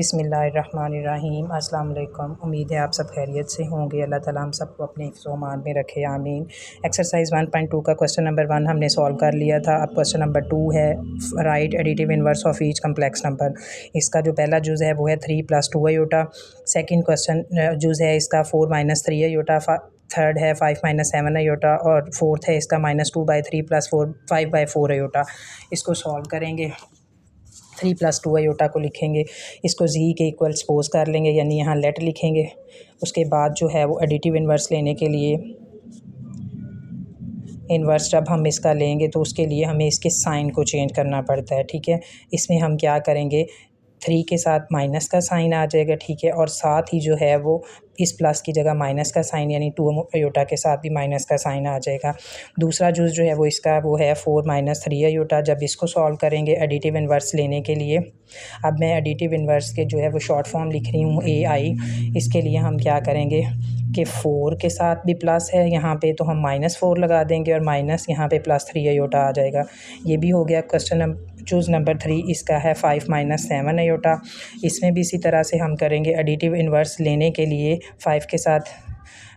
बिस्मिल्लाहिर्रहमानिर्रहीम। अस्सलाम वालेकुम। उम्मीद है आप सब खैरियत से होंगे। अल्लाह ताला हम सबको अपने हिफ्ज़-ओ-अमान में रखे, आमीन। एक्सरसाइज 1.2 का क्वेश्चन नंबर 1 हमने सॉल्व कर लिया था। अब क्वेश्चन नंबर 2 है, right additive inverse of each complex number. इसका जो पहला जुज़ है वो है 3 + 2 अयोटा। सेकंड क्वेश्चन जुज़ है इसका 4 - 3 अयोटा। थर्ड है 5 - 7 अयोटा। और फोर्थ है इसका -2/3 + 4 5/4 अयोटा। इसको सॉल्व करेंगे। 3 + 2 अयोटा को लिखेंगे, इसको जी के इक्वल सपोज कर लेंगे, यानी यहाँ लेट लिखेंगे। उसके बाद जो है वो एडिटिव इन्वर्स लेने के लिए, इन्वर्स जब हम इसका लेंगे तो उसके लिए हमें इसके साइन को चेंज करना पड़ता है। ठीक है, इसमें हम क्या करेंगे, 3 के साथ माइनस का साइन आ जाएगा। ठीक है, और साथ ही जो है वो इस प्लस की जगह माइनस का साइन, यानी 2 अयोटा के साथ भी माइनस का साइन आ जाएगा। दूसरा जुज़ जो है वो इसका वो है 4 - 3 अयोटा। जब इसको सॉल्व करेंगे एडिटिव इन्वर्स लेने के लिए, अब मैं एडिटिव इन्वर्स के जो है वो शॉर्ट फॉर्म लिख रही हूँ AI। इसके लिए हम क्या करेंगे कि 4 के साथ भी प्लस है यहाँ पे, तो हम -4 लगा देंगे और माइनस यहाँ पे +3 अयोटा आ जाएगा। ये भी हो गया। क्वेश्चन चूज़ नंबर 3 इसका है 5 - 7 अयोटा। इसमें भी इसी तरह से हम करेंगे। एडिटिव इन्वर्स लेने के लिए 5 के साथ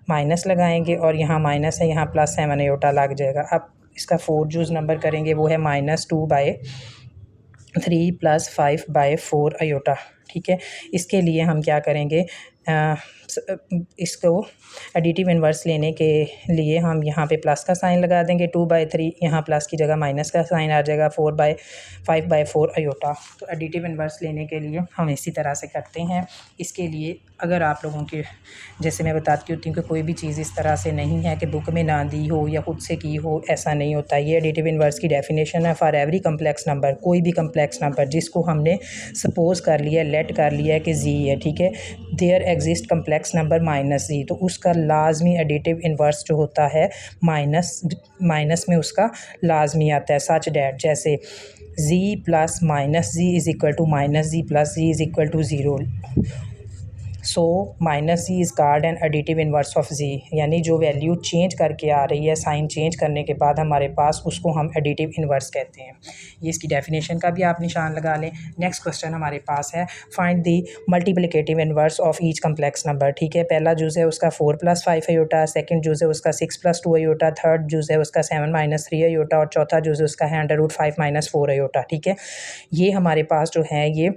माइनस लगाएंगे और यहाँ माइनस है, यहाँ +7 अयोटा लग जाएगा। अब इसका 4 जूज़ नंबर करेंगे, वो है -2/3 + 5/4 अयोटा। ठीक है, इसके लिए हम क्या करेंगे, इसको एडिटिव इन्वर्स लेने के लिए हम यहाँ पे प्लस का साइन लगा देंगे। 2/3 यहाँ प्लस की जगह माइनस का साइन आ जाएगा। 5/4 अयोटा। तो एडिटिव इन्वर्स लेने के लिए हम इसी तरह से करते हैं। इसके लिए अगर आप लोगों के, जैसे मैं बताती होती हूँ कि कोई भी चीज़ इस तरह से नहीं है कि बुक में ना दी हो या खुद से की हो, ऐसा नहीं होता। ये एडिटिव इन्वर्स की डेफिनेशन है। फॉर एवरी कम्प्लेक्स नंबर, कोई भी कम्प्लेक्स नंबर जिसको हमने सपोज कर लिया, लेट कर लिया है कि जी है, ठीक है, there exist complex number -z, तो उसका लाजमी एडिटिव इन्वर्स जो होता है माइनस में उसका लाजमी आता है। सच डैट, जैसे z + -z = -z + z = 0। So -z is called an additive inverse of z, यानी जो वैल्यू चेंज करके आ रही है, साइन चेंज करने के बाद हमारे पास, उसको हम एडिटिव इन्वर्स कहते हैं। ये इसकी डेफिनेशन का भी आप निशान लगा लें। नेक्स्ट क्वेश्चन हमारे पास है, find the multiplicative inverse of each complex number. ठीक है, पहला जुज़ है उसका 4 + 5 अयोटा। सेकंड जुज़ है उसका 6 + 2 अयोटा। थर्ड जुज़ है उसका 7 - 3 अयोटा। और चौथा जुज़ है उसका है √5 - 4 अयोटा। ठीक है, ये हमारे पास जो है ये,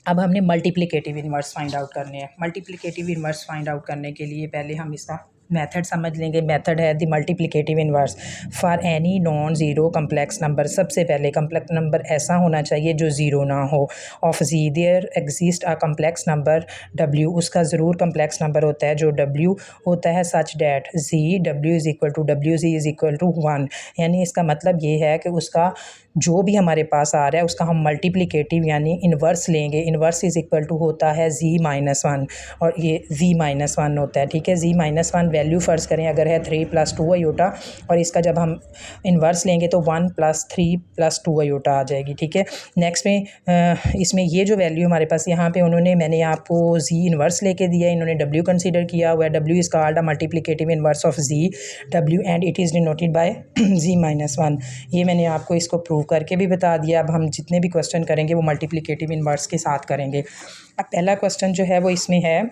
अब हमने मल्टीप्लिकेटिव इन्वर्स फाइंड आउट करने हैं। मल्टीप्लिकेटिव इन्वर्स फाइंड आउट करने के लिए पहले हम इसका मेथड समझ लेंगे। मेथड है the multiplicative inverse for any non zero complex number. सबसे पहले कम्प्लेक्स नंबर ऐसा होना चाहिए जो ज़ीरो ना हो। Of g there exist a complex number W, उसका ज़रूर कम्प्लेक्स नंबर होता है जो W होता है। Such that Z W = WZ = 1, यानी इसका मतलब ये है कि उसका जो भी हमारे पास आ रहा है उसका हम मल्टीप्लिकेटिव यानी इन्वर्स लेंगे। इन्वर्स = होता है Z - 1, और ये Z - 1 होता है। ठीक है, Z - 1 वैल्यू फ़र्ज़ करें अगर है 3 + 2 अयोटा, और इसका जब हम इन्वर्स लेंगे तो 1 + 3 + 2 अयोटा आ जाएगी। ठीक है, नेक्स्ट में इसमें ये जो वैल्यू हमारे पास यहाँ पे मैंने आपको Z इन्वर्स लेके दिया है, इन्होंने W कंसीडर किया हुआ है। W is called a multiplicative inverse of Z W and it is denoted by Z - 1। ये मैंने आपको इसको प्रूव करके भी बता दिया। अब हम जितने भी क्वेश्चन करेंगे वो मल्टीप्लिकेटिव इन्वर्स के साथ करेंगे। अब पहला क्वेश्चन जो है वो इसमें है,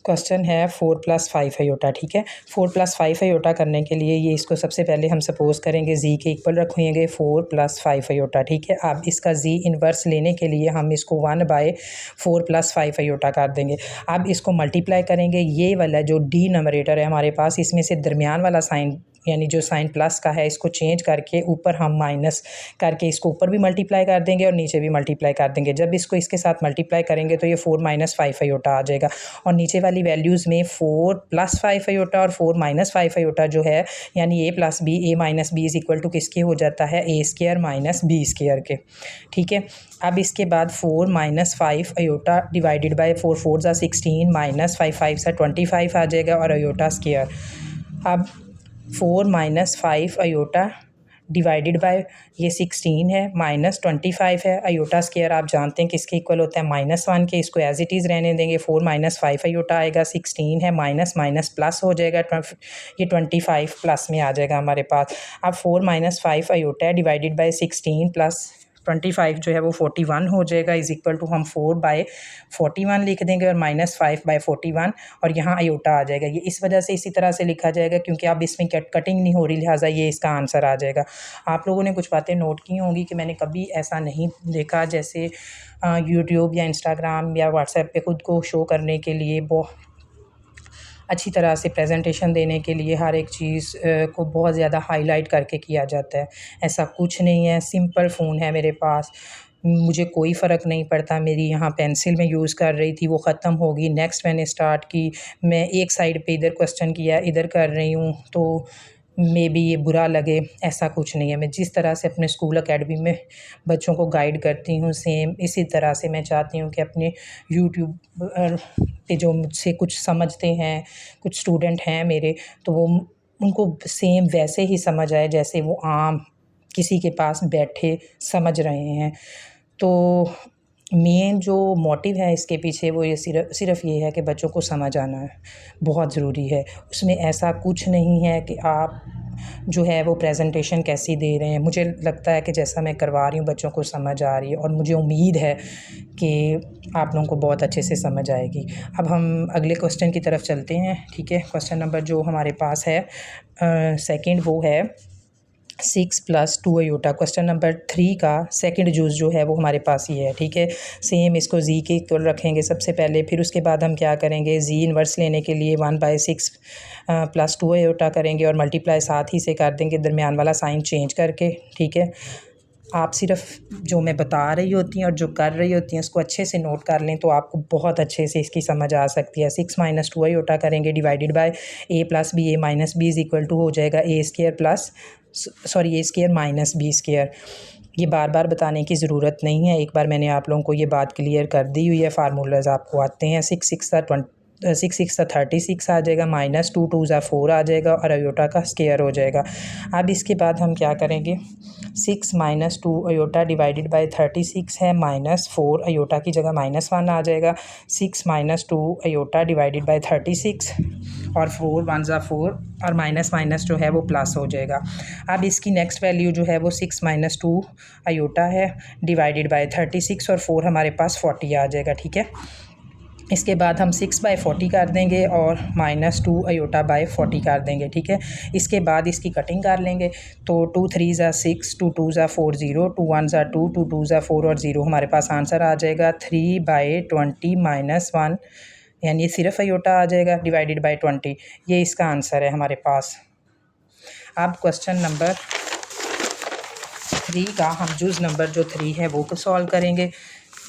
क्वेश्चन है 4 + 5 अयोटा। ठीक है, 4 + 5 अयोटा करने के लिए ये इसको सबसे पहले हम सपोज करेंगे Z के इक्वल रखेंगे 4 + 5 अयोटा। ठीक है, अब इसका Z इन्वर्स लेने के लिए हम इसको 1/4 + 5 अयोटा कर देंगे। अब इसको मल्टीप्लाई करेंगे। ये वाला जो डी नंबरेटर है हमारे पास, इसमें से दरमियान वाला साइन, यानी जो साइन प्लस का है, इसको चेंज करके ऊपर हम माइनस करके इसको ऊपर भी मल्टीप्लाई कर देंगे और नीचे भी मल्टीप्लाई कर देंगे। जब इसको इसके साथ मल्टीप्लाई करेंगे तो ये 4 - 5 अयोटा आ जाएगा। और नीचे वाली वैल्यूज़ में 4 + 5 अयोटा और 4 - 5 अयोटा जो है, यानी A + B, A - B = किसके हो जाता है, A² - B² के। ठीक है, अब इसके बाद 4 - 5 अयोटा डिवाइडेड बाय 4 4 = 16 - 5 5 = 25 आ जाएगा, और अयोटा स्क्वायर। अब 4 - 5 अयोटा डिवाइडेड बाय ये 16 है, -25 है। अयोटा स्क्वायर आप जानते हैं किसके इक्वल होता है, -1 के। इसको एज इट इज़ रहने देंगे। 4 - 5 अयोटा आएगा, 16 है, माइनस माइनस प्लस हो जाएगा, ये 25 प्लस में आ जाएगा हमारे पास। अब 4 - 5 अयोटा डिवाइडेड बाय 16 + 25 जो है वो 41 हो जाएगा, इज़ इक्वल टू हम 4/41 लिख देंगे और -5/41 और यहाँ आयोटा आ जाएगा। ये इस वजह से इसी तरह से लिखा जाएगा क्योंकि अब इसमें कटिंग नहीं हो रही, लिहाजा ये इसका आंसर आ जाएगा। आप लोगों ने कुछ बातें नोट की होंगी कि मैंने कभी ऐसा नहीं देखा, जैसे यूट्यूब या इंस्टाग्राम या व्हाट्सएप पे ख़ुद को शो करने के लिए, बहुत अच्छी तरह से प्रेजेंटेशन देने के लिए हर एक चीज़ को बहुत ज़्यादा हाईलाइट करके किया जाता है। ऐसा कुछ नहीं है, सिंपल फ़ोन है मेरे पास, मुझे कोई फ़र्क नहीं पड़ता। मेरी यहाँ पेंसिल में यूज़ कर रही थी, वो ख़त्म हो गई, नेक्स्ट मैंने स्टार्ट की, मैं एक साइड पे इधर क्वेश्चन किया, इधर कर रही हूँ, तो मे बी ये बुरा लगे, ऐसा कुछ नहीं है। मैं जिस तरह से अपने स्कूल अकेडमी में बच्चों को गाइड करती हूँ, सेम इसी तरह से मैं चाहती हूँ कि अपने यूट्यूब पे जो मुझसे कुछ समझते हैं, कुछ स्टूडेंट हैं मेरे, तो वो उनको सेम वैसे ही समझ आए जैसे वो आम किसी के पास बैठे समझ रहे हैं। तो मेन जो मोटिव है इसके पीछे वो ये सिर्फ़ ये है कि बच्चों को समझ आना है, बहुत ज़रूरी है। उसमें ऐसा कुछ नहीं है कि आप जो है वो प्रेजेंटेशन कैसी दे रहे हैं। मुझे लगता है कि जैसा मैं करवा रही हूँ बच्चों को समझ आ रही है और मुझे उम्मीद है कि आप लोगों को बहुत अच्छे से समझ आएगी। अब हम अगले क्वेश्चन की तरफ चलते हैं, ठीक है। क्वेश्चन नंबर जो हमारे पास है सेकंड, वो है 6 + 2 आयोटा। क्वेश्चन नंबर 3 का सेकंड जूस जो है वो हमारे पास ये है, ठीक है। सेम इसको जी के इक्वल रखेंगे सबसे पहले, फिर उसके बाद हम क्या करेंगे, जी इन्वर्स लेने के लिए 1/6 + 2 आयोटा करेंगे और मल्टीप्लाई साथ ही से कर देंगे, दरमियान वाला साइन चेंज करके, ठीक है। आप सिर्फ जो मैं बता रही होती हैं और जो कर रही होती हैं उसको अच्छे से नोट कर लें तो आपको बहुत अच्छे से इसकी समझ आ सकती है। 6 - 2 आयोटा करेंगे divided by a + b, a - b is equal to हो जाएगा a² - b स्क्वायर। ये बार बार बताने की ज़रूरत नहीं है, एक बार मैंने आप लोगों को ये बात क्लियर कर दी हुई है। फार्मूलाज आपको आते हैं, 6 6 36 आ जाएगा, -2 2 4 आ जाएगा और आयोटा का स्क्वायर हो जाएगा। अब इसके बाद हम क्या करेंगे, 6 - 2 आयोटा डिवाइडेड बाय 36 है, -4 आयोटा की जगह -1 आ जाएगा। 6 - 2 आयोटा डिवाइडेड बाय 36 और 4 1 ज़ा 4 और माइनस माइनस जो है वो प्लस हो जाएगा। अब इसकी नेक्स्ट वैल्यू जो है वो 6 - 2 आयोटा है डिवाइडेड बाय 36 और 4 हमारे पास 40 आ जाएगा, ठीक है। इसके बाद हम 6/40 कर देंगे और -2 आयोटा बाय 40 कर देंगे, ठीक है। इसके बाद इसकी कटिंग कर लेंगे, तो 2 3 ज़ा 6, 2 2 ज़ा 4 0, 2 1 ज़ा 2, 2 2 ज़ा 4 और 0 हमारे पास आंसर आ जाएगा 3/20 -1, यानी सिर्फ आयोटा आ जाएगा डिवाइडेड बाय 20। ये इसका आंसर है हमारे पास। अब क्वेश्चन नंबर 3 का हम जूस नंबर जो 3 है वो सॉल्व करेंगे।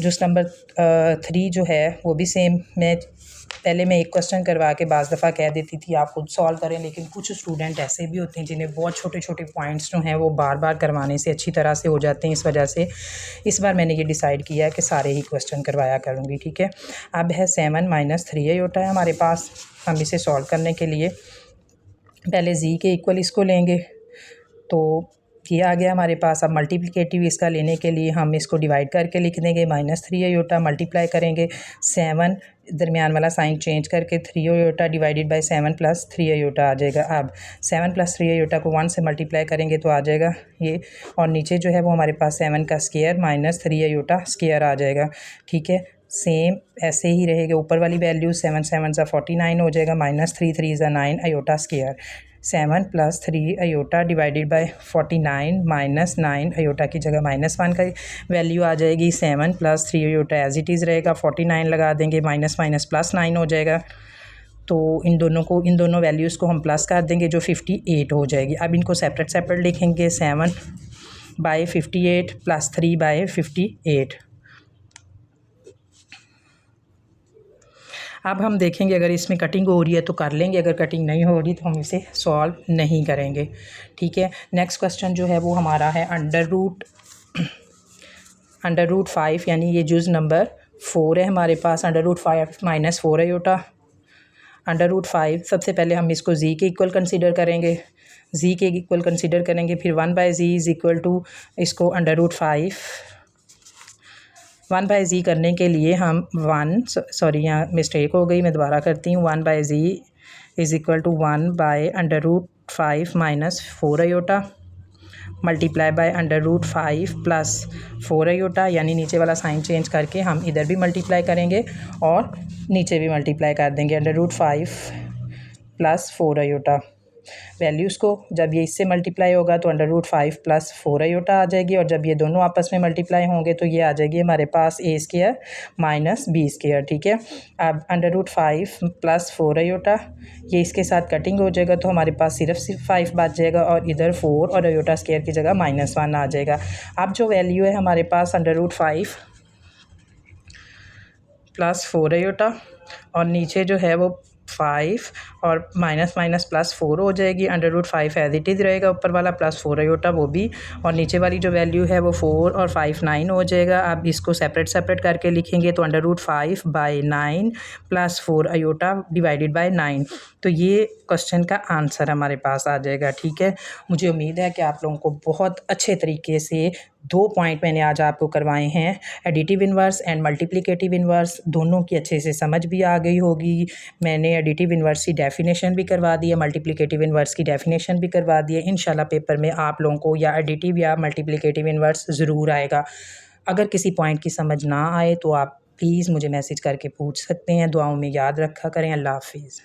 जूस नंबर 3 जो है वो भी सेम, पहले मैं एक क्वेश्चन करवा के बाज़ दफ़ा कह देती थी आप खुद सॉल्व करें, लेकिन कुछ स्टूडेंट ऐसे भी होते हैं जिन्हें बहुत छोटे छोटे पॉइंट्स जो हैं वो बार बार करवाने से अच्छी तरह से हो जाते हैं। इस वजह से इस बार मैंने ये डिसाइड किया है कि सारे ही क्वेश्चन करवाया करूँगी, ठीक है। अब है 7 - 3 आयोटा है हमारे पास। हम इसे सॉल्व करने के लिए पहले जी के इक्वल इसको लेंगे, तो ये आ गया हमारे पास। अब मल्टीप्लिकेटिव इसका लेने के लिए हम इसको डिवाइड करके लिख देंगे, -3 आयोटा मल्टीप्लाई करेंगे 7, दरमियान वाला साइन चेंज करके 3 आयोटा डिवाइडेड बाय 7 + 3 आयोटा आ जाएगा। अब 7 + 3 आयोटा को 1 से मल्टीप्लाई करेंगे तो आ जाएगा ये, और नीचे जो है वो हमारे पास 7 का स्क्वायर -3 आयोटा स्क्वायर आ जाएगा, ठीक है। सेम ऐसे ही रहेगा, ऊपर वाली वैल्यू 7 7 ज़ा 49 हो जाएगा, -3 3 ज़ा 9 iota square. 7 + 3 iota divided by 49 -9 iota की जगह -1 का वैल्यू आ जाएगी। 7 + 3 आयोटा एज इट इज़ रहेगा, 49 लगा देंगे, -+9 हो जाएगा। तो इन दोनों वैल्यूज़ को हम प्लस कर देंगे जो 58 हो जाएगी। अब इनको सेपरेट लिखेंगे, 7/58 + 3/58। अब हम देखेंगे अगर इसमें कटिंग हो रही है तो कर लेंगे, अगर कटिंग नहीं हो रही तो हम इसे सॉल्व नहीं करेंगे, ठीक है। नेक्स्ट क्वेश्चन जो है वो हमारा है √5, यानी ये जुज़ नंबर 4 है हमारे पास। √5 - 4 आयोटा। √5 सबसे पहले हम इसको जी के इक्वल कंसीडर करेंगे, फिर 1/z इज़ इक्वल टू इसको √5 1/z करने के लिए हम यहाँ मिस्टेक हो गई, मैं दोबारा करती हूँ। 1/z is equal to 1/√5 - 4 iota. Multiply by √5 plus 4 iota, यानी नीचे वाला साइन चेंज करके हम इधर भी मल्टीप्लाई करेंगे और नीचे भी मल्टीप्लाई कर देंगे √5 प्लस 4 आयोटा। वैल्यूज़ को जब ये इससे मल्टीप्लाई होगा तो √5 प्लस 4 आयोटा आ जाएगी, और जब ये दोनों आपस में मल्टीप्लाई होंगे तो ये आ जाएगी हमारे पास a² माइनस b²। ठीक है, अब √5 प्लस 4 आयोटा ये इसके साथ कटिंग हो जाएगा तो हमारे पास सिर्फ 5 बच जाएगा, और इधर 4 और आयोटा स्क्वायर की जगह -1 आ जाएगा। अब जो वैल्यू है हमारे पास √5 प्लस 4 आयोटा और नीचे जो है वो 5 और माइनस माइनस प्लस 4 हो जाएगी। √5 एज इट इज़ रहेगा, ऊपर वाला प्लस 4 आयोटा वो भी, और नीचे वाली जो वैल्यू है वो 4 और 5 9 हो जाएगा। अब इसको सेपरेट सेपरेट करके लिखेंगे तो √5 by 9 plus 4 iota divided by 9। तो ये क्वेश्चन का आंसर हमारे पास आ जाएगा। ठीक है, मुझे उम्मीद है कि आप लोगों को बहुत अच्छे तरीके से 2 पॉइंट मैंने आज आपको करवाए हैं, additive inverse and multiplicative inverse, दोनों की अच्छे से समझ भी आ गई होगी। मैंने एडिटिव इन्वर्स की डेफिनेशन भी करवा दी है, मल्टीप्लिकेटिव इन्वर्स की डेफिनेशन भी करवा दी है। इंशाल्लाह पेपर में आप लोगों को या एडिटिव या मल्टीप्लिकेटिव इन्वर्स ज़रूर आएगा। अगर किसी पॉइंट की समझ ना आए तो आप प्लीज़ मुझे मैसेज करके पूछ सकते हैं। दुआओं में याद रखा करें। अल्लाह हाफिज़।